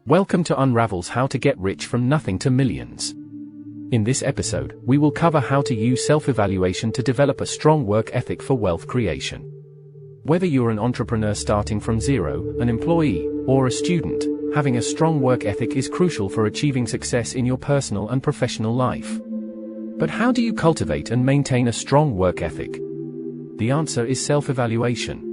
Welcome to Unravel's How to Get Rich from Nothing to Millions. In this episode, we will cover how to use self-evaluation to develop a strong work ethic for wealth creation. Whether you're an entrepreneur starting from zero, an employee, or a student, having a strong work ethic is crucial for achieving success in your personal and professional life. But how do you cultivate and maintain a strong work ethic? The answer is self-evaluation.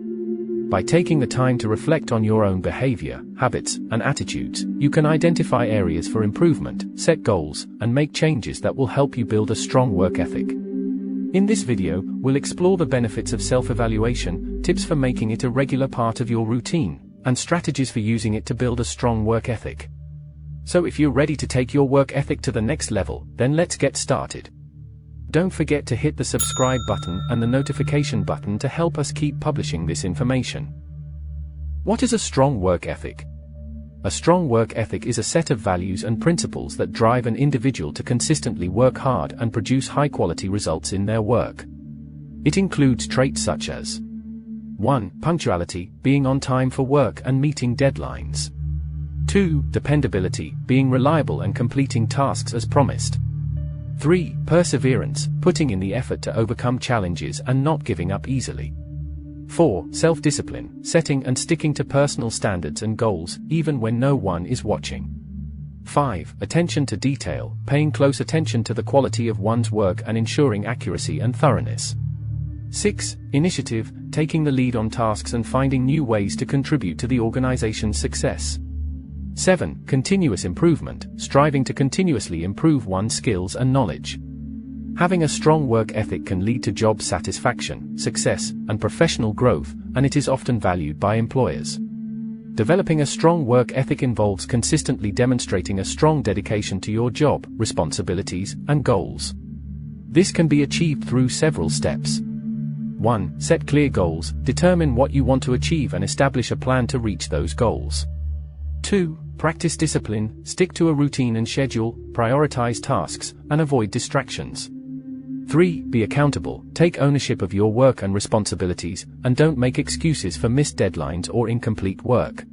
By taking the time to reflect on your own behavior, habits, and attitudes, you can identify areas for improvement, set goals, and make changes that will help you build a strong work ethic. In this video, we'll explore the benefits of self-evaluation, tips for making it a regular part of your routine, and strategies for using it to build a strong work ethic. So if you're ready to take your work ethic to the next level, then let's get started. Don't forget to hit the subscribe button and the notification button to help us keep publishing this information. What is a strong work ethic? A strong work ethic is a set of values and principles that drive an individual to consistently work hard and produce high-quality results in their work. It includes traits such as 1. Punctuality, being on time for work and meeting deadlines. 2. Dependability, being reliable and completing tasks as promised. 3. Perseverance, putting in the effort to overcome challenges and not giving up easily. 4. Self-discipline, setting and sticking to personal standards and goals, even when no one is watching. 5. Attention to detail, paying close attention to the quality of one's work and ensuring accuracy and thoroughness. 6. Initiative, taking the lead on tasks and finding new ways to contribute to the organization's success. 7. Continuous improvement, striving to continuously improve one's skills and knowledge. Having a strong work ethic can lead to job satisfaction, success, and professional growth, and it is often valued by employers. Developing a strong work ethic involves consistently demonstrating a strong dedication to your job, responsibilities, and goals. This can be achieved through several steps. 1. Set clear goals, determine what you want to achieve and establish a plan to reach those goals. 2. Practice discipline, stick to a routine and schedule, prioritize tasks, and avoid distractions. 3. Be accountable, take ownership of your work and responsibilities, and don't make excuses for missed deadlines or incomplete work.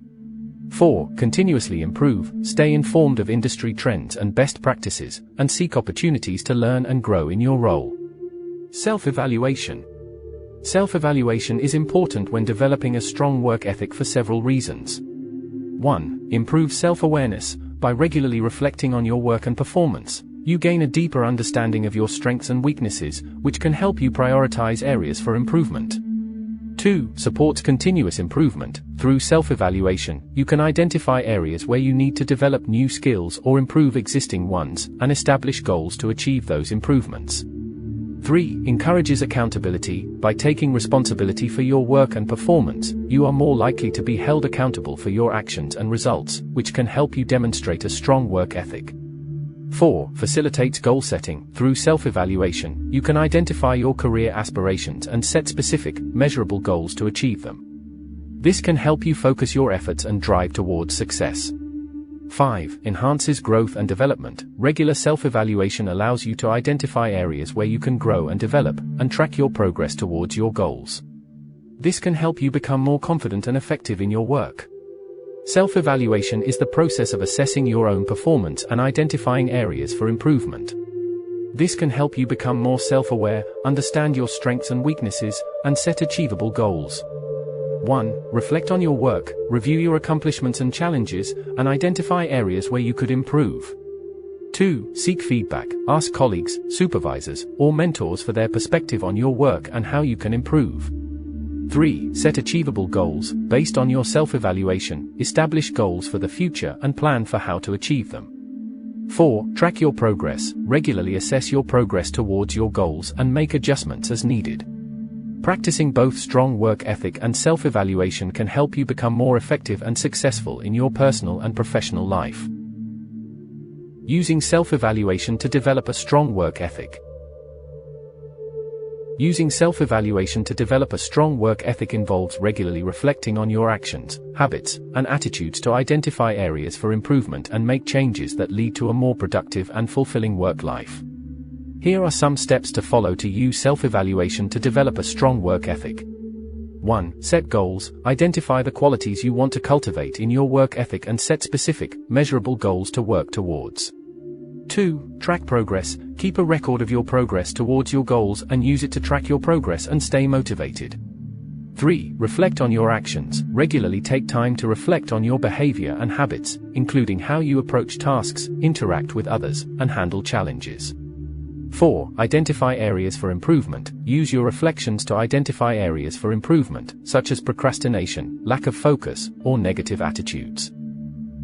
4. Continuously improve, stay informed of industry trends and best practices, and seek opportunities to learn and grow in your role. Self-evaluation. Self-evaluation is important when developing a strong work ethic for several reasons. 1. Improve self-awareness. By regularly reflecting on your work and performance, you gain a deeper understanding of your strengths and weaknesses, which can help you prioritize areas for improvement. 2. Supports continuous improvement. Through self-evaluation, you can identify areas where you need to develop new skills or improve existing ones, and establish goals to achieve those improvements. 3. Encourages accountability. By taking responsibility for your work and performance, you are more likely to be held accountable for your actions and results, which can help you demonstrate a strong work ethic. 4. Facilitates goal setting. Through self-evaluation, you can identify your career aspirations and set specific, measurable goals to achieve them. This can help you focus your efforts and drive towards success. 5. Enhances growth and development. Regular self-evaluation allows you to identify areas where you can grow and develop, and track your progress towards your goals. This can help you become more confident and effective in your work. Self-evaluation is the process of assessing your own performance and identifying areas for improvement. This can help you become more self-aware, understand your strengths and weaknesses, and set achievable goals. 1. Reflect on your work, review your accomplishments and challenges, and identify areas where you could improve. 2. Seek feedback, ask colleagues, supervisors, or mentors for their perspective on your work and how you can improve. 3. Set achievable goals. Based on your self-evaluation, establish goals for the future and plan for how to achieve them. 4. Track your progress. Regularly assess your progress towards your goals and make adjustments as needed. Practicing both strong work ethic and self-evaluation can help you become more effective and successful in your personal and professional life. Using self-evaluation to develop a strong work ethic. Using self-evaluation to develop a strong work ethic involves regularly reflecting on your actions, habits, and attitudes to identify areas for improvement and make changes that lead to a more productive and fulfilling work life. Here are some steps to follow to use self-evaluation to develop a strong work ethic. 1. Set goals. Identify the qualities you want to cultivate in your work ethic and set specific, measurable goals to work towards. 2. Track progress. Keep a record of your progress towards your goals and use it to track your progress and stay motivated. 3. Reflect on your actions. Regularly take time to reflect on your behavior and habits, including how you approach tasks, interact with others, and handle challenges. 4. Identify areas for improvement. Use your reflections to identify areas for improvement, such as procrastination, lack of focus, or negative attitudes.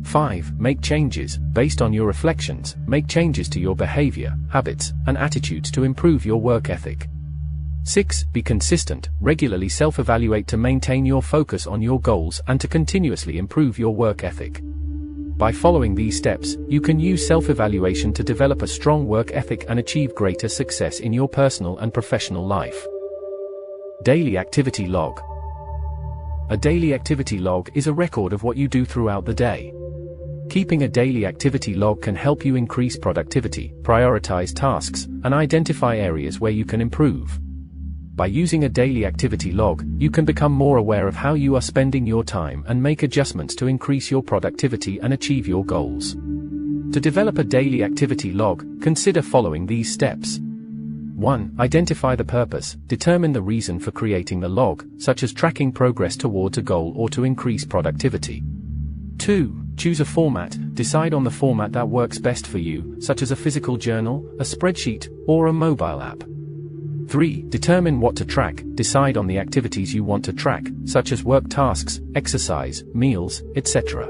5. Make changes. Based on your reflections, make changes to your behavior, habits, and attitudes to improve your work ethic. 6. Be consistent. Regularly self-evaluate to maintain your focus on your goals and to continuously improve your work ethic. By following these steps, you can use self-evaluation to develop a strong work ethic and achieve greater success in your personal and professional life. Daily activity log. A daily activity log is a record of what you do throughout the day. Keeping a daily activity log can help you increase productivity, prioritize tasks, and identify areas where you can improve. By using a daily activity log, you can become more aware of how you are spending your time and make adjustments to increase your productivity and achieve your goals. To develop a daily activity log, consider following these steps. 1. Identify the purpose. Determine the reason for creating the log, such as tracking progress towards a goal or to increase productivity. 2. Choose a format. Decide on the format that works best for you, such as a physical journal, a spreadsheet, or a mobile app. 3. Determine what to track. Decide on the activities you want to track, such as work tasks, exercise, meals, etc.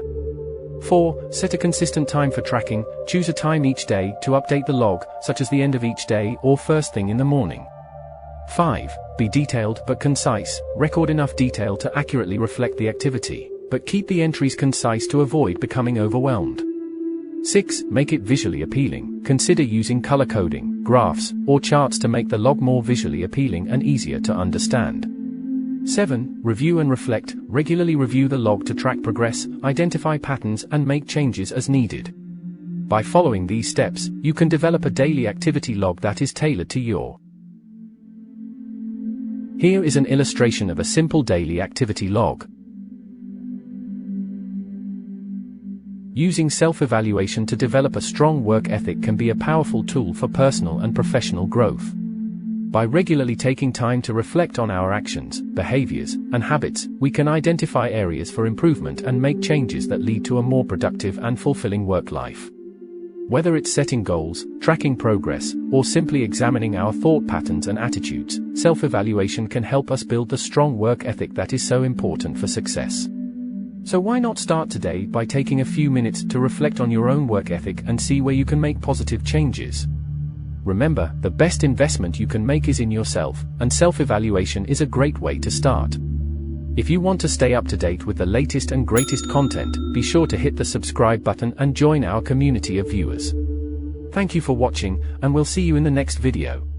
4. Set a consistent time for tracking. Choose a time each day to update the log, such as the end of each day or first thing in the morning. 5. Be detailed but concise. Record enough detail to accurately reflect the activity, but keep the entries concise to avoid becoming overwhelmed. 6. Make it visually appealing. Consider using color coding, graphs, or charts to make the log more visually appealing and easier to understand. 7. Review and reflect. Regularly review the log to track progress, identify patterns, and make changes as needed. By following these steps, you can develop a daily activity log that is tailored to your. Here is an illustration of a simple daily activity log. Using self-evaluation to develop a strong work ethic can be a powerful tool for personal and professional growth. By regularly taking time to reflect on our actions, behaviors, and habits, we can identify areas for improvement and make changes that lead to a more productive and fulfilling work life. Whether it's setting goals, tracking progress, or simply examining our thought patterns and attitudes, self-evaluation can help us build the strong work ethic that is so important for success. So why not start today by taking a few minutes to reflect on your own work ethic and see where you can make positive changes? Remember, the best investment you can make is in yourself, and self-evaluation is a great way to start. If you want to stay up to date with the latest and greatest content, be sure to hit the subscribe button and join our community of viewers. Thank you for watching, and we'll see you in the next video.